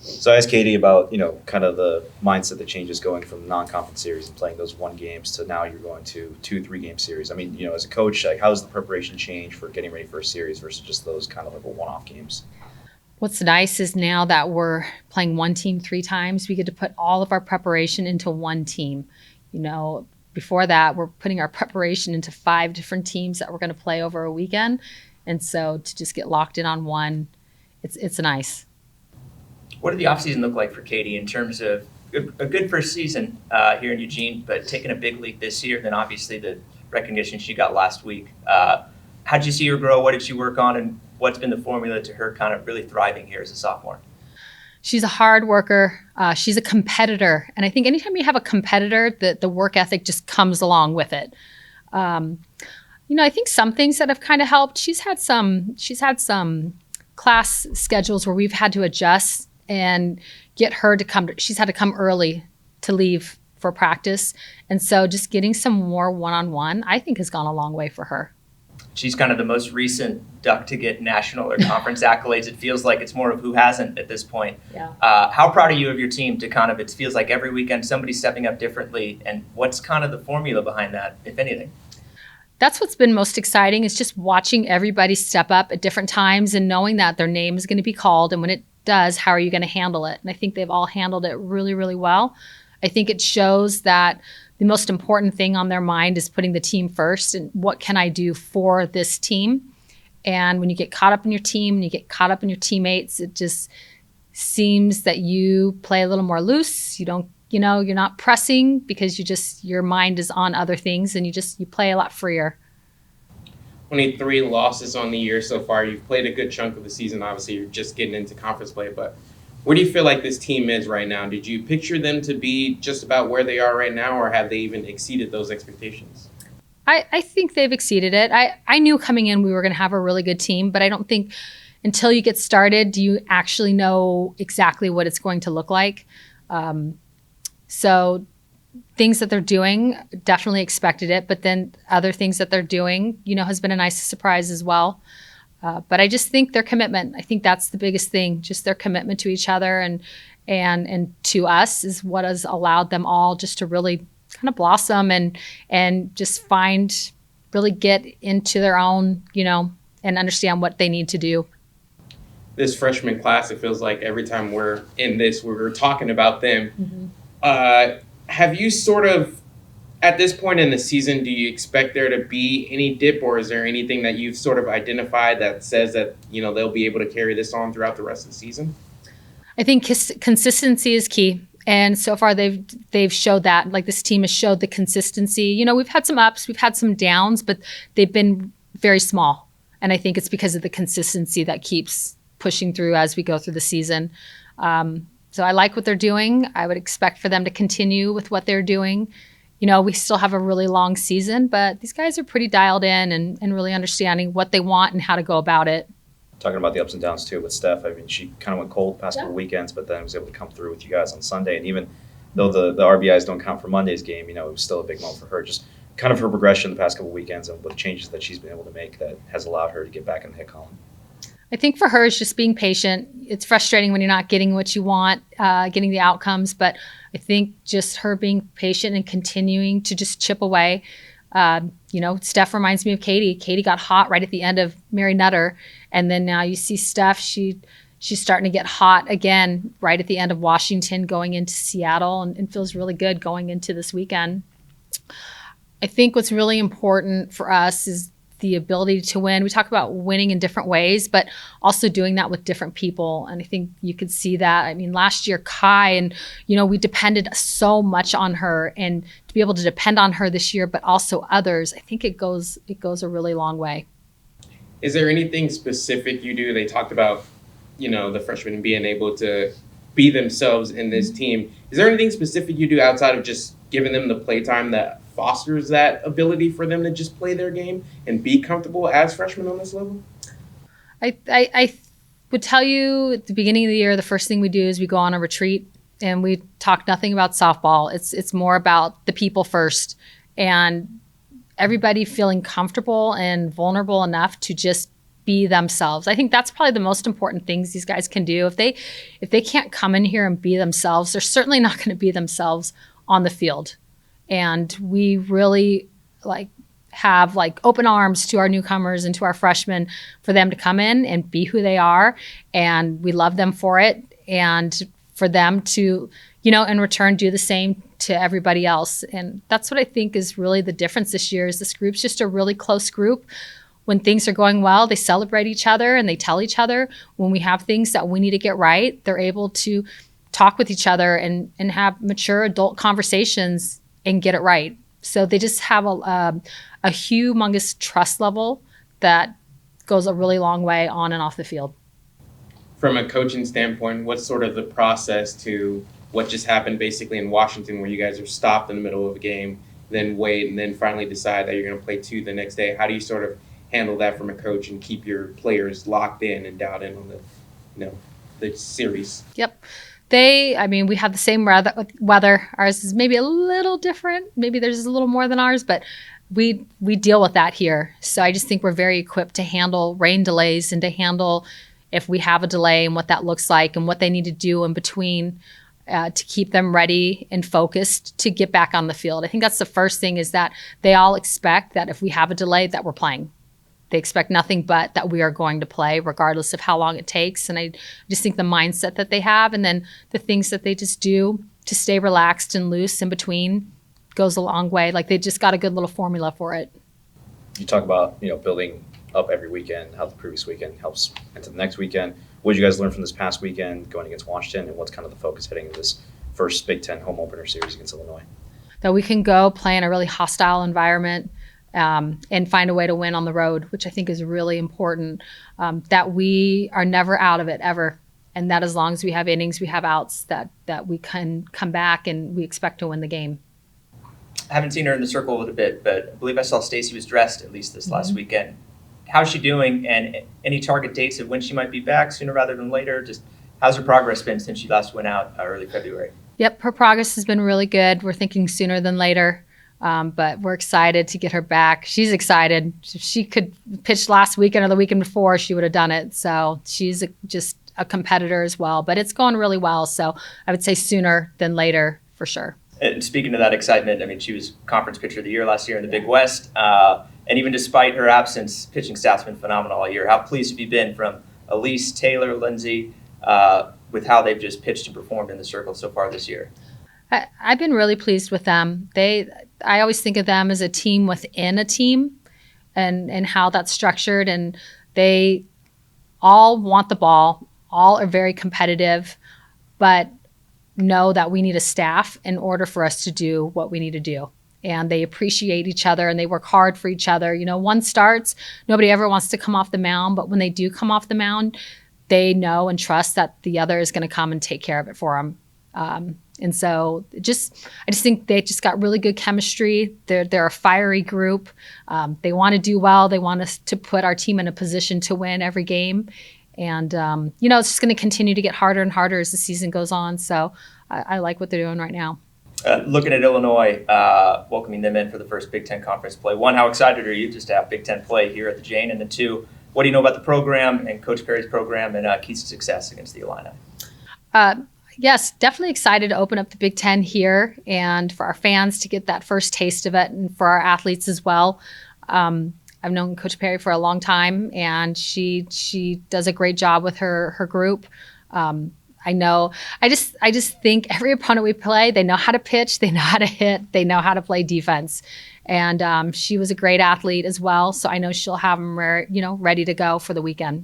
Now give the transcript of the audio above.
So I asked Katie about, kind of the mindset that changes going from non-conference series and playing those one games to now you're going to 2-3 game series. I mean, as a coach, like how's the preparation change for getting ready for a series versus just those kind of like a one-off games? What's nice is now that we're playing one team 3 times, we get to put all of our preparation into one team. Before that, we're putting our preparation into 5 different teams that we're going to play over a weekend. And so to just get locked in on one, it's nice. What did the offseason look like for Katie in terms of a good first season here in Eugene, but taking a big leap this year, then obviously the recognition she got last week. How did you see her grow? What did she work on? And what's been the formula to her kind of really thriving here as a sophomore? She's a hard worker. She's a competitor. And I think anytime you have a competitor, the work ethic just comes along with it. I think some things that have kind of helped. She's had some class schedules where we've had to adjust and get her to come. She's had to come early to leave for practice. And so just getting some more one-on-one, I think has gone a long way for her. She's kind of the most recent Duck to get national or conference accolades. It feels like it's more of who hasn't at this point. Yeah. How proud are you of your team to kind of, it feels like every weekend somebody's stepping up differently, and what's kind of the formula behind that, if anything? That's what's been most exciting is just watching everybody step up at different times and knowing that their name is going to be called. And when it does, how are you going to handle it? And I think they've all handled it really, really well. I think it shows that the most important thing on their mind is putting the team first and what can I do for this team? And when you get caught up in your team and you get caught up in your teammates, it just seems that you play a little more loose. You don't, you're not pressing because your mind is on other things and you play a lot freer. 23 losses on the year so far. You've played a good chunk of the season. Obviously, you're just getting into conference play, but where do you feel like this team is right now? Did you picture them to be just about where they are right now, or have they even exceeded those expectations? I think they've exceeded it. I knew coming in we were going to have a really good team, but I don't think until you get started do you actually know exactly what it's going to look like. So things that they're doing, definitely expected it, but then other things that they're doing, has been a nice surprise as well. But I just think their commitment, I think that's the biggest thing, just their commitment to each other and to us is what has allowed them all just to really kind of blossom and just really get into their own, and understand what they need to do. This freshman class, it feels like every time we're in this, we're talking about them. Mm-hmm. Have you sort of, at this point in the season, do you expect there to be any dip, or is there anything that you've sort of identified that says that, they'll be able to carry this on throughout the rest of the season? I think consistency is key. And so far they've showed that, like this team has showed the consistency. We've had some ups, we've had some downs, but they've been very small. And I think it's because of the consistency that keeps pushing through as we go through the season. So I like what they're doing. I would expect for them to continue with what they're doing. We still have a really long season, but these guys are pretty dialed in and really understanding what they want and how to go about it. Talking about the ups and downs too with Steph, I mean, she kind of went cold the past couple weekends, but then was able to come through with you guys on Sunday. And even though the RBIs don't count for Monday's game, it was still a big moment for her. Just kind of her progression the past couple weekends and with changes that she's been able to make that has allowed her to get back in the hit column. I think for her, it's just being patient. It's frustrating when you're not getting what you want, getting the outcomes. But I think just her being patient and continuing to just chip away. Steph reminds me of Katie. Katie got hot right at the end of Mary Nutter. And then now you see Steph, she's starting to get hot again right at the end of Washington going into Seattle and feels really good going into this weekend. I think what's really important for us is the ability to win. We talk about winning in different ways, but also doing that with different people. And I think you could see that. I mean, last year, Kai, and, we depended so much on her, and to be able to depend on her this year, but also others, I think it goes a really long way. Is there anything specific you do? They talked about, the freshmen being able to be themselves in this team. Is there anything specific you do outside of just giving them the playtime that fosters that ability for them to just play their game and be comfortable as freshmen on this level? I would tell you at the beginning of the year, the first thing we do is we go on a retreat and we talk nothing about softball. It's more about the people first and everybody feeling comfortable and vulnerable enough to just be themselves. I think that's probably the most important things these guys can do. If they can't come in here and be themselves, they're certainly not going to be themselves on the field. And we really have open arms to our newcomers and to our freshmen for them to come in and be who they are. And we love them for it. And for them to, in return, do the same to everybody else. And that's what I think is really the difference this year is this group's just a really close group. When things are going well, they celebrate each other and they tell each other. When we have things that we need to get right, they're able to talk with each other and have mature adult conversations and get it right. So they just have a humongous trust level that goes a really long way on and off the field. From a coaching standpoint, what's sort of the process to what just happened basically in Washington where you guys are stopped in the middle of a game, then wait, and then finally decide that you're going to play 2 the next day? How do you sort of handle that from a coach and keep your players locked in and dialed in on the series? Yep. We have the same weather. Ours is maybe a little different. Maybe there's a little more than ours, but we deal with that here. So I just think we're very equipped to handle rain delays and to handle if we have a delay and what that looks like and what they need to do in between to keep them ready and focused to get back on the field. I think that's the first thing is that they all expect that if we have a delay that we're playing. They expect nothing but that we are going to play regardless of how long it takes. And I just think the mindset that they have and then the things that they just do to stay relaxed and loose in between goes a long way. They just got a good little formula for it. You talk about, building up every weekend, how the previous weekend helps into the next weekend. What did you guys learn from this past weekend going against Washington, and what's kind of the focus heading into this first Big Ten home opener series against Illinois? That we can go play in a really hostile environment and find a way to win on the road, which I think is really important, that we are never out of it, ever. And that as long as we have innings, we have outs, that we can come back and we expect to win the game. I haven't seen her in the circle a little bit, but I believe I saw Stacy was dressed at least this last weekend. How's she doing, and any target dates of when she might be back, sooner rather than later? Just how's her progress been since she last went out early February? Yep, her progress has been really good. We're thinking sooner than later. But we're excited to get her back. She's excited. If she could pitch last weekend or the weekend before, she would have done it. So she's just a competitor as well. But it's going really well. So I would say sooner than later for sure. And speaking of that excitement, she was Conference Pitcher of the Year last year in the Big West. And even despite her absence, pitching staff's been phenomenal all year. How pleased have you been from Elise, Taylor, Lindsay, with how they've just pitched and performed in the circle so far this year? I've been really pleased with them. I always think of them as a team within a team and how that's structured. And they all want the ball, all are very competitive, but know that we need a staff in order for us to do what we need to do. And they appreciate each other and they work hard for each other. One starts, nobody ever wants to come off the mound, but when they do come off the mound, they know and trust that the other is going to come and take care of it for them. And so I just think they just got really good chemistry. They're a fiery group. They want to do well. They want us to put our team in a position to win every game. And, it's just going to continue to get harder and harder as the season goes on. So I like what they're doing right now. Looking at Illinois, welcoming them in for the first Big Ten conference play. One, how excited are you just to have Big Ten play here at the Jane? And then two, what do you know about the program and Coach Perry's program and keys to success against the Illini? Yes, definitely excited to open up the Big Ten here and for our fans to get that first taste of it and for our athletes as well. I've known Coach Perry for a long time and she does a great job with her group. I just think every opponent we play, they know how to pitch, they know how to hit, they know how to play defense. And she was a great athlete as well. So I know she'll have them ready to go for the weekend.